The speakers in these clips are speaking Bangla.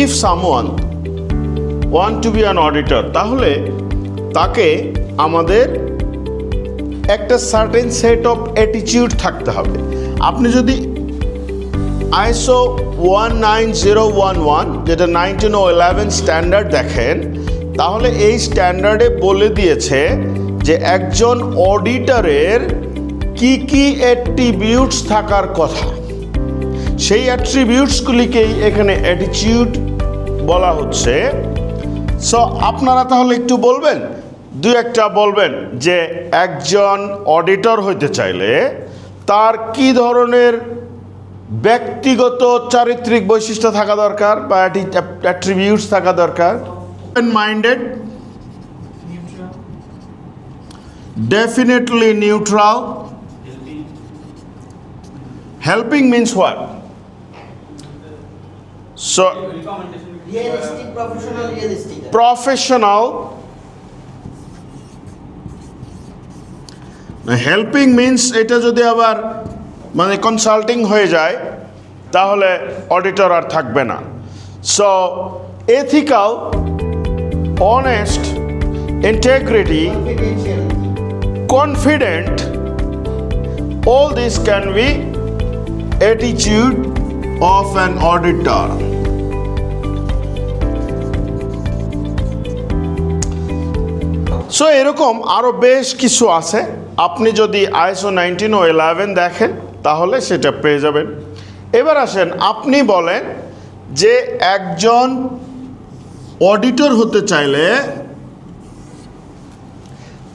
If someone want to be an auditor, তাহলে তাকে আমাদের একটা সার্টেন সেট অফ অ্যাটিটিউড থাকতে হবে। আপনি যদি ISO 19011 যেটা 1911 স্ট্যান্ডার্ড দেখেন, তাহলে এই স্ট্যান্ডার্ডে বলে দিয়েছে যে একজন অডিটরের কি কি অ্যাট্রিবিউটস থাকার কথা। সেই অ্যাট্রিবিউটসগুলিকেই এখানে অ্যাটিটিউড বলা হচ্ছে। সো আপনারা তাহলে একটু বলবেন, দু একটা বলবেন যে একজন অডিটর হইতে চাইলে তার কি ধরনের ব্যক্তিগত চারিত্রিক বৈশিষ্ট্য থাকা দরকার বা অ্যাট্রিবিউটস থাকা দরকার। Minded, definitely neutral. Helping means what? So Realistic, professional, realistic. professional. Helping means এটা যদি আবার মানে কনসাল্টিং হয়ে যায় তাহলে অডিটর আর থাকবে না। So ethical, honest, integrity, Confidential. confident, all this can be attitude of an auditor. So এরকম আরো বেশ কিছু আছে। আপনি যদি ISO 1911 দেখেন তাহলে সেটা পেয়ে যাবেন। এবার আসেন, আপনি বলেন যে একজন অডিটর হতে চাইলে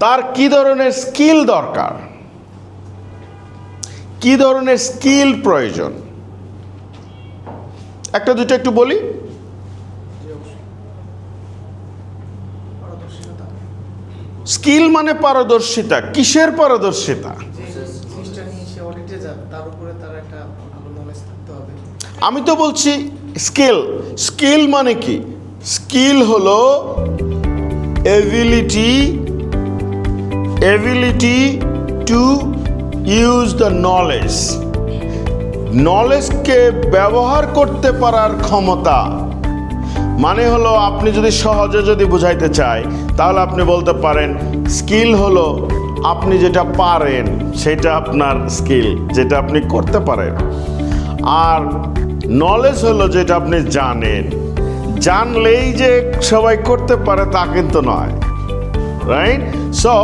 তার কি ধরনের স্কিল দরকার, কি ধরনের স্কিল প্রয়োজন, একটা দুটো একটু বলি। স্কিল মানে পারদর্শিতা। কিসের পারদর্শিতা? আমি তো বলছি স্কিল। স্কিল মানে কি? স্কিল হলো ability to use the knowledge, নলেজকে ব্যবহার করতে পারার ক্ষমতা। মানে হলো, আপনি যদি সহজে যদি বুঝাইতে চাই তাহলে আপনি বলতে পারেন স্কিল হলো আপনি যেটা পারেন সেটা আপনার স্কিল, যেটা আপনি করতে পারেন। আর নলেজ হলো যেটা আপনি জানেন। জানলেই যে সবাই করতে পারে তা কিন্তু নয়, রাইট? সো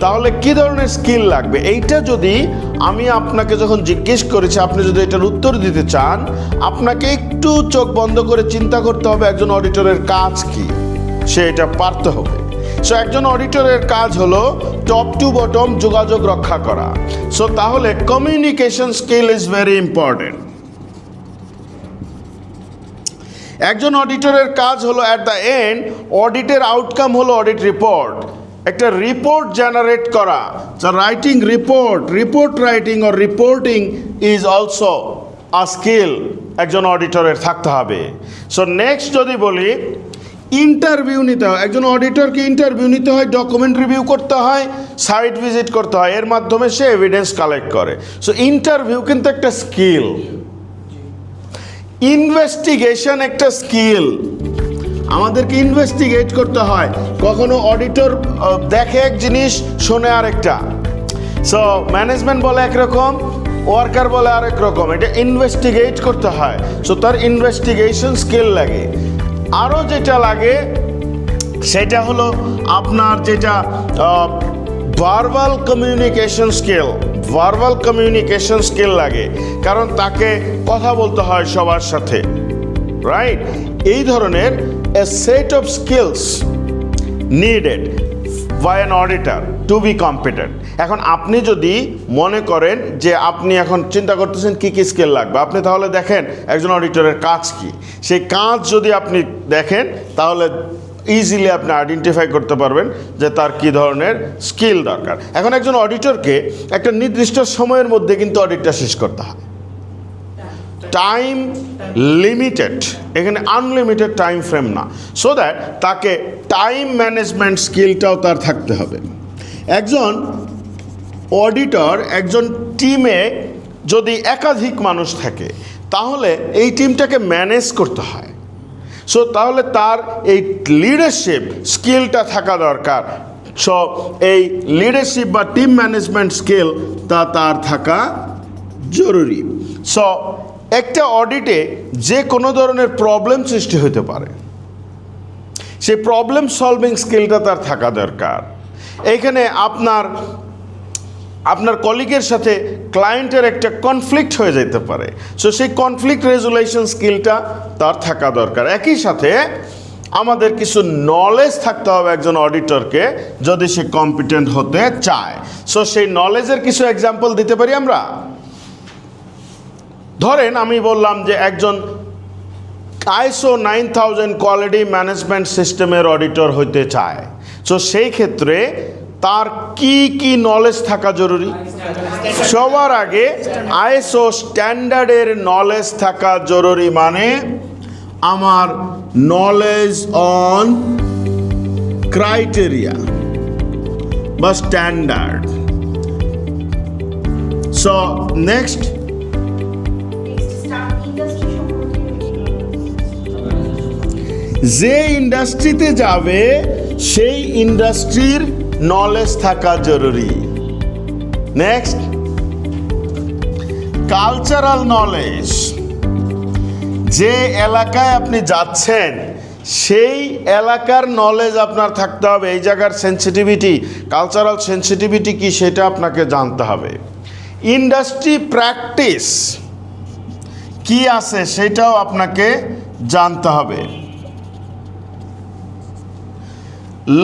তাহলে কি ধরনের স্কিল লাগবে, এইটা যদি আমি আপনাকে যখন জিজ্ঞেস করেছি, আপনি যদি এটার উত্তর দিতে চান, আপনাকে একটু চোখ বন্ধ করে চিন্তা করতে হবে একজন অডিটরের কাজ কি, সে এটা পারতে হবে। সো একজন অডিটরের কাজ হলো টপ টু বটম যোগাযোগ রক্ষা করা। সো তাহলে communication skill is very important. একজন অডিটরের কাজ হলো অ্যাট দ্য এন্ড অডিটের আউটকাম হলো অডিট রিপোর্ট, একটা রিপোর্ট জেনারেট করা। Writing report writing or reporting is also a skill একজন অডিটরের থাকতে হবে। সো নেক্সট যদি বলি, ইন্টারভিউ নিতে হয়। একজন অডিটরকে ইন্টারভিউ নিতে হয়, ডকুমেন্ট রিভিউ করতে হয়, সাইট ভিজিট করতে হয়, এর মাধ্যমে সে এভিডেন্স কালেক্ট করে। সো ইন্টারভিউ কিন্তু একটা স্কিল। ইনভেস্টিগেশন একটা স্কিল, আমাদেরকে ইনভেস্টিগেট করতে হয়। কখনো অডিটর দেখে এক জিনিস, শোনে আরেকটা। সো ম্যানেজমেন্ট বলে একরকম, ওয়ার্কার বলে আরেক রকম, এটা ইনভেস্টিগেট করতে হয়। সো তার ইনভেস্টিগেশন স্কিল লাগে। আরও যেটা লাগে সেটা হলো আপনার যেটা ভার্বাল কমিউনিকেশন স্কিল লাগে, কারণ তাকে কথা বলতে হয় সবার সাথে, রাইট? এই ধরনের a set of skills needed by an auditor to be competent. এখন আপনি যদি মনে করেন যে আপনি এখন চিন্তা করতেছেন কি কি স্কিল লাগবে, আপনি তাহলে দেখেন একজন অডিটরের কাজ কি। সেই কাজ যদি আপনি দেখেন তাহলে ইজিলি আপনি আইডেন্টিফাই করতে পারবেন যে তার কি ধরনের স্কিল দরকার। এখন একজন অডিটরকে একটা নির্দিষ্ট সময়ের মধ্যে কিন্তু অডিটটা শেষ করতে হয়। টাইম লিমিটেড, এখানে আনলিমিটেড টাইম ফ্রেম না। সো দ্যাট তাকে টাইম ম্যানেজমেন্ট স্কিলটাও তার থাকতে হবে। একজন অডিটর, একজন টিমে যদি একাধিক মানুষ থাকে তাহলে এই টিমটাকে ম্যানেজ করতে হয়। সো তাহলে তার এই লিডারশিপ স্কিলটা থাকা দরকার। সো এই লিডারশিপ বা টিম ম্যানেজমেন্ট স্কিল তার থাকা জরুরি। সো একটা অডিটে যে কোনো ধরনের প্রবলেম সৃষ্টি হতে পারে, সেই প্রবলেম সলভিং স্কিলটা তার থাকা দরকার। এইখানে আপনার কলিগের সাথে ক্লায়েন্টের একটা কনফ্লিক্ট হয়ে যেতে পারে, সো সেই কনফ্লিক্ট রেজুলেশন স্কিলটা তার থাকা দরকার। একই সাথে আমাদের কিছু নলেজ থাকতে হবে একজন অডিটরকে, যদি সে কম্পিটেন্ট হতে চায়। সো সেই নলেজের কিছু এক্সাম্পল দিতে পারি আমরা। ধরেন আমি বললাম যে একজন ISO 9000 কোয়ালিটি ম্যানেজমেন্ট সিস্টেমের অডিটর হইতে চায়, সো সেই ক্ষেত্রে তার কি কি নলেজ থাকা জরুরি? সবার আগে ISO স্ট্যান্ডার্ডের নলেজ থাকা জরুরি। মানে আমার নলেজ অন ক্রাইটেরিয়া বা স্ট্যান্ডার্ড। সো নেক্সট, যে ইন্ডাস্ট্রিতে যাবে সেই ইন্ডাস্ট্রির নলেজ থাকা জরুরি। Next, cultural knowledge. যে এলাকায় আপনি যাচ্ছেন সেই এলাকার নলেজ আপনার থাকতে হবে। এই জায়গার সেন্সিটিভিটি, কালচারাল সেন্সিটিভিটি কি সেটা আপনাকে জানতে হবে। ইন্ডাস্ট্রি প্র্যাকটিস কি আছে সেটাও আপনাকে জানতে হবে।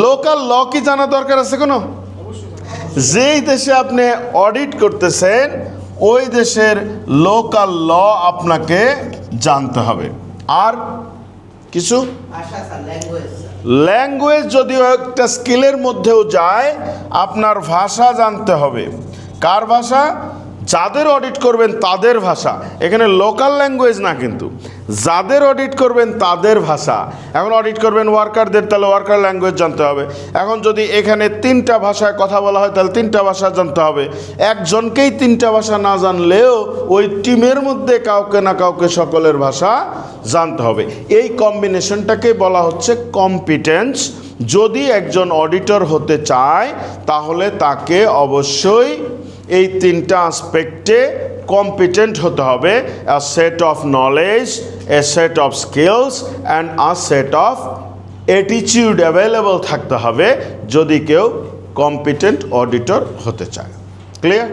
লোকাল ল কি জানা দরকার আছে কোনো? যেই দেশে আপনি অডিট করতেছেন ওই দেশের লোকাল ল আপনাকে জানতে হবে। আর কিছু ভাষা স্যার, ল্যাঙ্গুয়েজ। ল্যাঙ্গুয়েজ যদিও একটা স্কিলের মধ্যেও যায়, আপনার ভাষা জানতে হবে। কার ভাষা? যাদের অডিট করবেন তাদের ভাষা। এখানে লোকাল ল্যাঙ্গুয়েজ না, কিন্তু যাদের অডিট করবেন তাদের ভাষা। এখন অডিট করবেন ওয়ার্কারদের, তাহলে ওয়ার্কার ল্যাঙ্গুয়েজ জানতে হবে। এখন যদি এখানে 3টা ভাষায় কথা বলা হয় তাহলে 3টা ভাষা জানতে হবে। একজনকেই 3টা ভাষা না জানলেও ওই টিমের মধ্যে কাউকে না কাউকে সকলের ভাষা জানতে হবে। এই কম্বিনেশনটাকে বলা হচ্ছে কম্পিটেন্স। যদি একজন অডিটর হতে চায় তাহলে তাকে অবশ্যই এই 3টা আসপেক্টে কম্পিটেন্ট হতে হবে। A set of knowledge, a set of skills and a set of attitude available থাকতে হবে যদি কেউ কম্পিটেন্ট অডিটর হতে চায়। ক্লিয়ার?